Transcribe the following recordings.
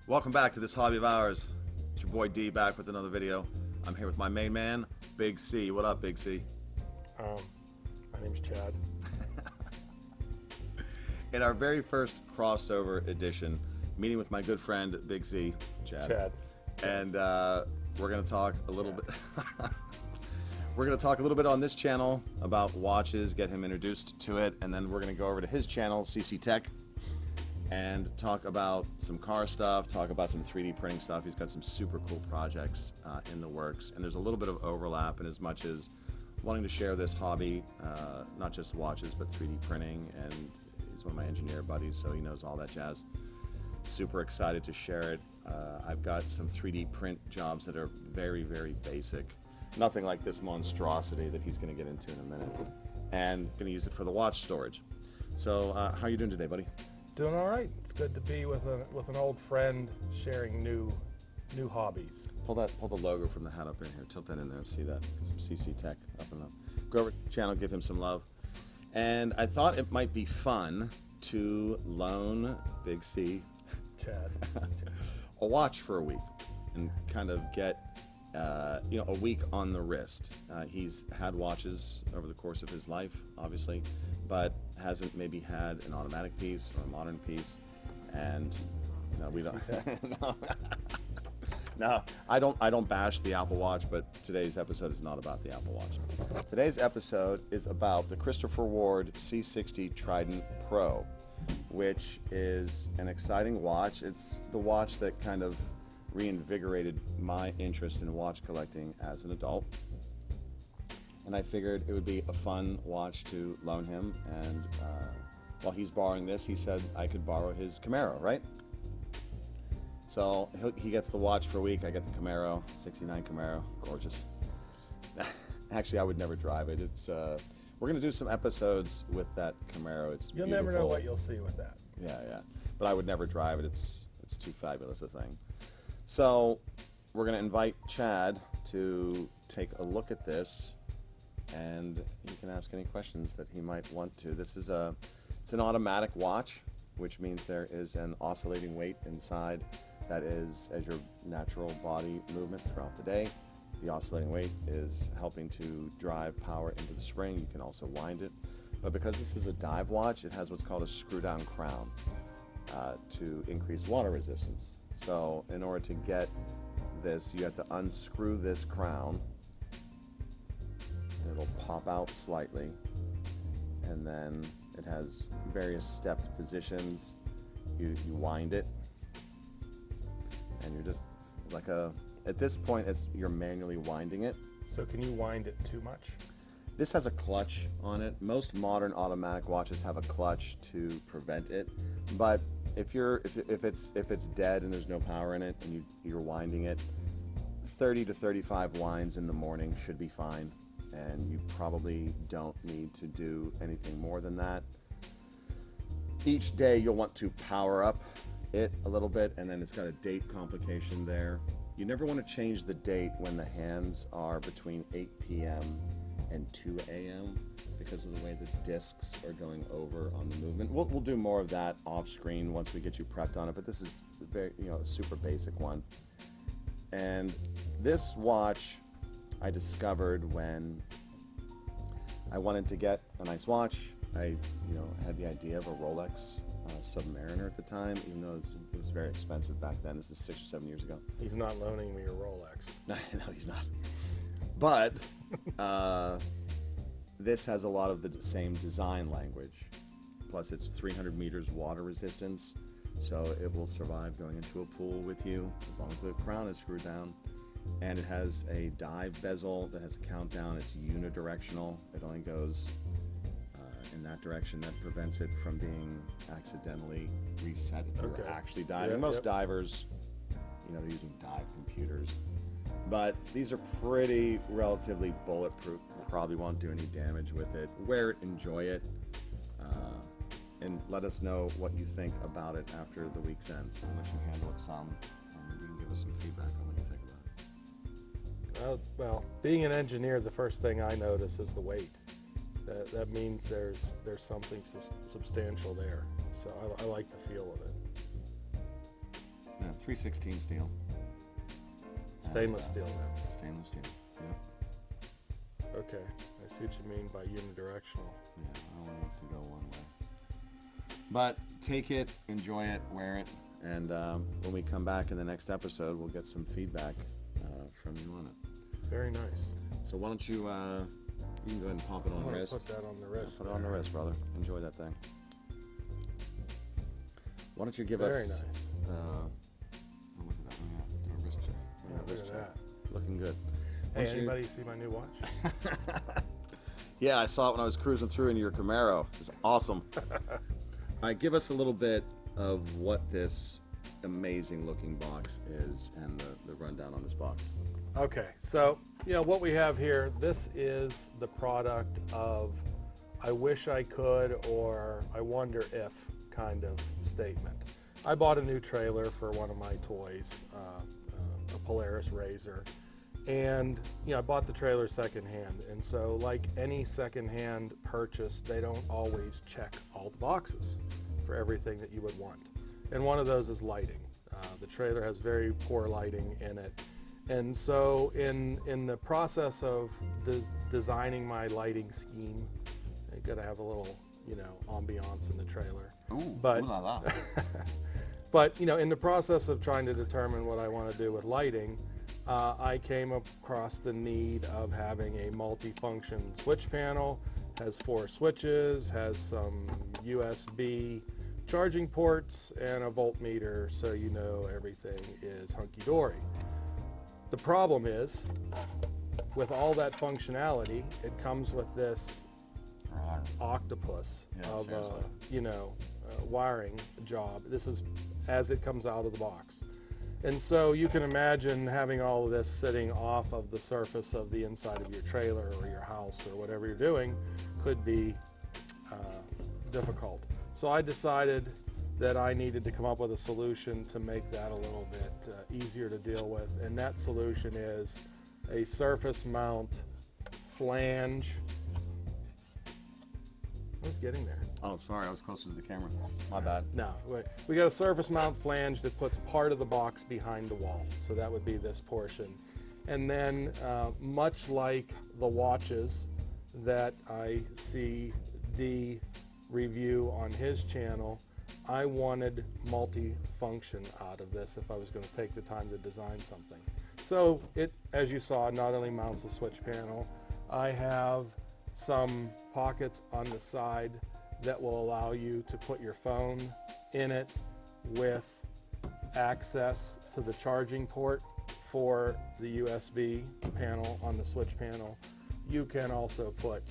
Welcome back to this hobby of ours. It's your boy D back with another video. I'm here with my main man, Big C. What up, Big C? My name's Chad. In our very first crossover edition, meeting with my good friend, Big C, Chad. And we're going to talk a little bit. We're going to talk a little bit on this channel about watches, get him introduced to it, and then we're going to go over to his channel, CCTek, and talk about some car stuff, talk about some 3D printing stuff. He's got some super cool projects in the works, and there's a little bit of overlap in as much as wanting to share this hobby, not just watches, but 3D printing, and he's one of my engineer buddies, so he knows all that jazz. Super excited to share it. I've got some 3D print jobs that are very, very basic. Nothing like this monstrosity that he's going to get into in a minute, and going to use it for the watch storage. So how are you doing today, buddy? Doing all right. It's good to be with an old friend sharing new hobbies. Pull the logo from the hat up in here. Tilt that in there and see that. Get some CCTek up and up. Go over to the channel, give him some love. And I thought it might be fun to loan Big C Chad. a watch for a week and kind of get a week on the wrist. He's had watches over the course of his life, obviously, but hasn't maybe had an automatic piece or a modern piece. And no, we don't. No, I don't bash the Apple Watch, but today's episode is not about the Apple Watch. Today's episode is about the Christopher Ward C60 Trident Pro, which is an exciting watch. It's the watch that kind of reinvigorated my interest in watch collecting as an adult. And I figured it would be a fun watch to loan him. And while he's borrowing this, he said I could borrow his Camaro, right? So he gets the watch for a week. I get the Camaro, 69 Camaro, gorgeous. Actually, I would never drive it. It's we're gonna do some episodes with that Camaro. It's You'll beautiful. never know what you'll see with that. Yeah. But I would never drive it. It's too fabulous a thing. So we're gonna invite Chad to take a look at this, and he can ask any questions that he might want to. It's an automatic watch, which means there is an oscillating weight inside that is as your natural body movement throughout the day. The oscillating weight is helping to drive power into the spring. You can also wind it. But because this is a dive watch, it has what's called a screw-down crown to increase water resistance. So in order to get this, you have to unscrew this crown. It'll pop out slightly, and then it has various stepped positions. You wind it, and you're just like at this point, you're manually winding it. So can you wind it too much? This has a clutch on it. Most modern automatic watches have a clutch to prevent it, but if it's dead and there's no power in it and you're winding it, 30 to 35 winds in the morning should be fine, and you probably don't need to do anything more than that. Each day you'll want to power up it a little bit, and then it's got a date complication there. You never want to change the date when the hands are between 8 p.m. and 2 a.m. because of the way the discs are going over on the movement. We'll do more of that off screen once we get you prepped on it, but this is very, a super basic one. And this watch I discovered when I wanted to get a nice watch. I had the idea of a Rolex Submariner at the time, even though it was very expensive back then. This is 6 or 7 years ago. He's not loaning me a Rolex. No, he's not. But this has a lot of the same design language. Plus, it's 300 meters water resistance, so it will survive going into a pool with you as long as the crown is screwed down. And it has a dive bezel that has a countdown. It's unidirectional. It only goes in that direction. That prevents it from being accidentally reset if you're actually diving. Most divers, they're using dive computers. But these are pretty relatively bulletproof. Probably won't do any damage with it. Wear it, enjoy it, and let us know what you think about it after the week's end. So we'll let you handle it some, and you can give us some feedback on what you think about it. Well, being an engineer, the first thing I notice is the weight. That means there's something substantial there. So I like the feel of it. Yeah, 316 steel. Stainless steel then. Stainless steel. Yeah. Okay, I see what you mean by unidirectional. Yeah, it only wants to go one way. But take it, enjoy it, wear it, and when we come back in the next episode, we'll get some feedback from you on it. Very nice. So why don't you can go ahead and pop it on the wrist. Put that on the wrist. Yeah, put it on the wrist, brother. Enjoy that thing. Why don't you give Very us? nice. Oh, look at that. Do a wrist check. Yeah, Wrist look at check. that. Looking good. Hey, Once you- anybody see my new watch? Yeah, I saw it when I was cruising through in your Camaro. It was awesome. All right, give us a little bit of what this amazing looking box is and the rundown on this box. Okay, so what we have here, this is the product of I wish I could or I wonder if kind of statement. I bought a new trailer for one of my toys, a Polaris Razor, and I bought the trailer secondhand, and so like any secondhand purchase, they don't always check all the boxes for everything that you would want, and one of those is lighting. The trailer has very poor lighting in it. And so in the process of designing my lighting scheme, I got to have a little, ambiance in the trailer. Ooh, But- ooh la la. But, in the process of trying to determine what I want to do with lighting, I came across the need of having a multi-function switch panel, has 4 switches, has some USB charging ports, and a voltmeter, so everything is hunky-dory. The problem is, with all that functionality, it comes with this octopus Yeah, of seriously. wiring job. This is as it comes out of the box. And so you can imagine having all of this sitting off of the surface of the inside of your trailer or your house or whatever you're doing could be difficult. So I decided that I needed to come up with a solution to make that a little bit easier to deal with. And that solution is a surface mount flange. I was getting there. Oh, sorry, I was closer to the camera. My bad. No, we got a surface mount flange that puts part of the box behind the wall. So that would be this portion. And then much like the watches that I see D review on his channel, I wanted multi-function out of this if I was going to take the time to design something. So it, as you saw, not only mounts the switch panel, I have some pockets on the side that will allow you to put your phone in it with access to the charging port for the USB panel on the switch panel. You can also put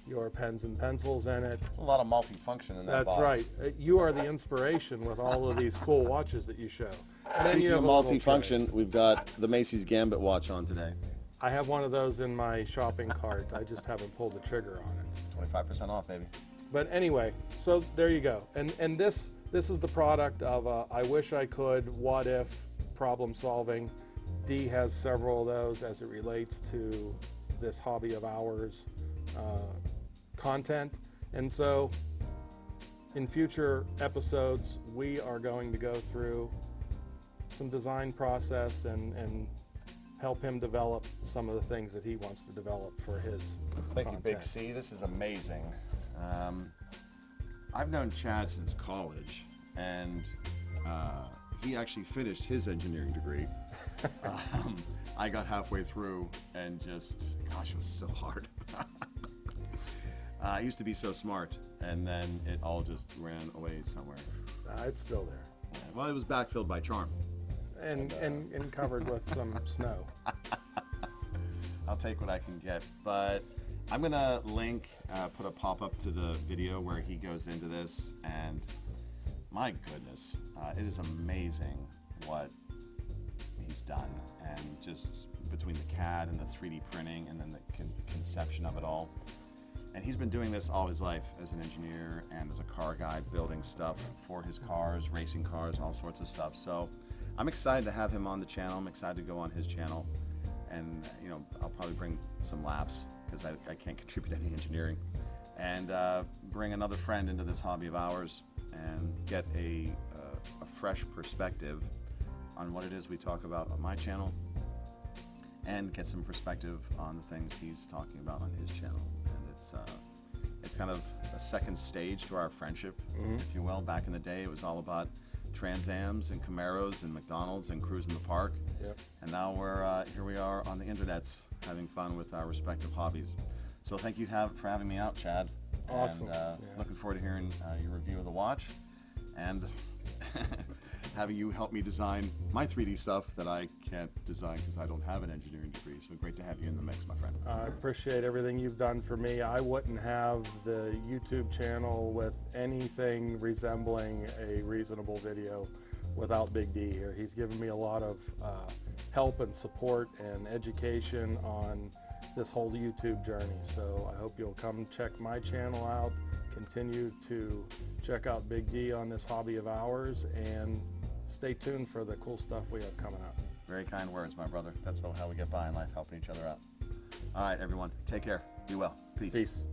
your pens and pencils in it. There's a lot of multi-function in that That's box. right. You are the inspiration with all of these cool watches that you show. And then Speaking you have of a little multi-function, we've got the Macy's Gambit watch on today. tray. I have one of those in my shopping cart. I just haven't pulled the trigger on it. 25% off, baby. But anyway, so there you go. And this is the product of I wish I could, what if, problem solving. D has several of those as it relates to this hobby of ours content. And so in future episodes, we are going to go through some design process and help him develop some of the things that he wants to develop for his Thank you, content. Big C. This is amazing. I've known Chad since college, and he actually finished his engineering degree. I got halfway through and just, gosh, it was so hard. I used to be so smart, and then it all just ran away somewhere. It's still there. Yeah, well, it was backfilled by charm. And covered with some snow. I'll take what I can get, but I'm gonna link, put a pop-up to the video where he goes into this, and my goodness, it is amazing what he's done, and just between the CAD and the 3D printing and then the conception of it all. And he's been doing this all his life as an engineer and as a car guy, building stuff for his cars, racing cars, and all sorts of stuff. So I'm excited to have him on the channel. I'm excited to go on his channel, and I'll probably bring some laughs because I can't contribute any engineering, and bring another friend into this hobby of ours and get a fresh perspective on what it is we talk about on my channel, and get some perspective on the things he's talking about on his channel. And it's kind of a second stage to our friendship, if you will. Back in the day, it was all about Trans Ams and Camaros and McDonald's and cruising the park. Yep. And now we're here we are on the internets having fun with our respective hobbies. So thank you for having me out, Chad. Awesome. And looking forward to hearing your review of the watch, and having you help me design my 3D stuff that I can't design because I don't have an engineering degree. So great to have you in the mix, my friend. I appreciate everything you've done for me. I wouldn't have the YouTube channel with anything resembling a reasonable video without Big D here. He's given me a lot of help and support and education on this whole YouTube journey. So I hope you'll come check my channel out, continue to check out Big D on this hobby of ours, and stay tuned for the cool stuff we have coming up. Very kind words, my brother. That's how we get by in life, helping each other out. All right, everyone, take care. Be well. Peace. Peace.